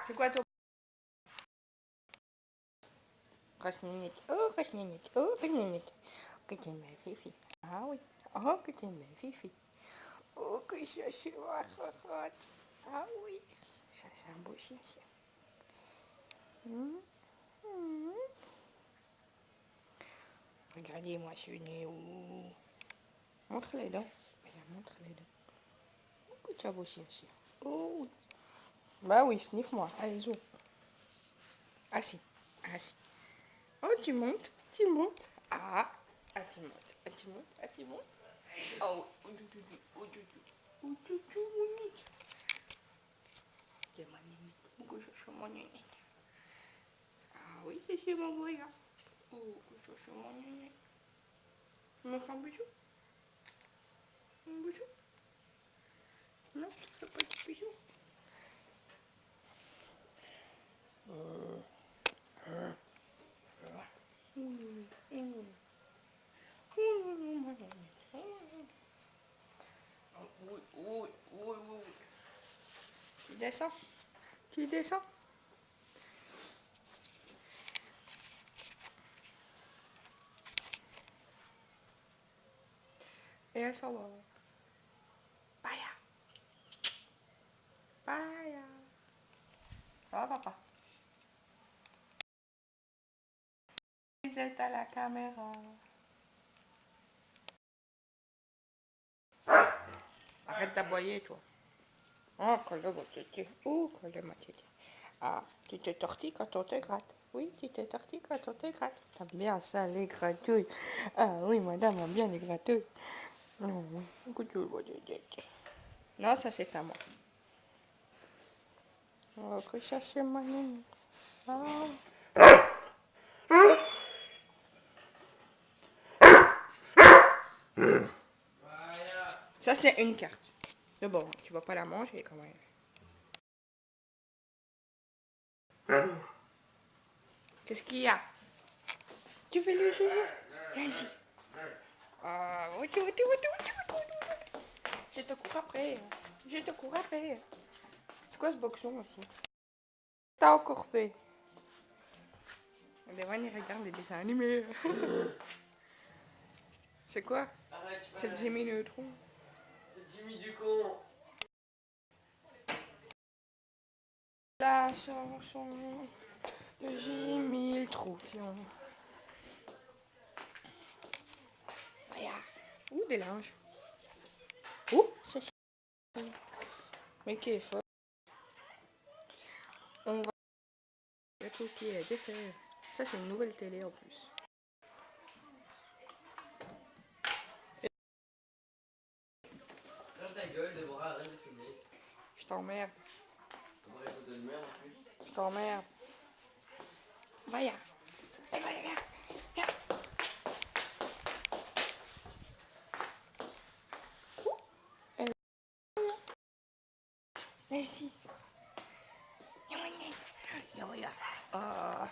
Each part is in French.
C'est quoi ton... Rasninite. Oh, rasninite. Oh, rasninite. Que t'es ma fifi. Ah oui. Oh, que t'es ma fifi. Oh, que je suis ma cocotte. Ah oui. Ça, c'est un beau chien. Regardez, moi, je suis née où? Montre les dents. Montre les dents. Oh, que tu as beau chien. Oh oui. Bah oui, sniff-moi. Allez, zou. Assis. Assis. Oh, tu montes. Tu montes. Ah. Ah, tu montes. Ah, tu montes. Ah, tu montes. Oh, oh, oh, oh, oh, c'est ma nénette. Pourquoi je suis mon nénette? Ah oui, c'est chez mon boy là. Oh, que je suis mon nénette. Tu me fais un bisou? Un bisou? Non, tu fais pas de bisou. Oui, oui, oui, oui. Tu descends? Tu descends? Et elle s'en va. Paya. Paya. Ça va, papa? Vous êtes à la caméra. Arrête d'aboyer, toi. Oh, colle ma tétée. Oh, colle ma tétée. Ah, tu te tortilles quand on te gratte. Oui, tu te tortilles quand on te gratte. T'aimes bien ça, les gratouilles. Ah oui, madame aime bien les gratouilles. Non, oui. Non, ça c'est à moi. On va rechercher ma nénette. Ah. Ça c'est une carte. Mais bon, tu vas pas la manger quand même. Qu'est-ce qu'il y a? Tu veux le jouer? Vas-y. Ah, je te cours après. Je te cours après. C'est quoi ce boxon aussi? T'as encore fait? Les vannes, ils regardent des dessins animés. C'est quoi? C'est Jimmy Neutron. C'est Jimmy du con. La chanson de Jimmy le Troufion. Regarde. Ouh, des linges. Ouh, c'est chiant. Mais qui est fort. On va... Le truc qui est défait. Ça, c'est une nouvelle télé en plus. Ferme ta gueule, Déborah, arrête de filmer. Je t'emmerde. Comment les photos de merde en plus? Je t'emmerde. Regarde. Regarde. Vas-y. Regarde. Ah.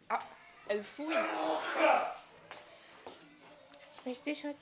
Ah, elle fouille. Je fais des shots.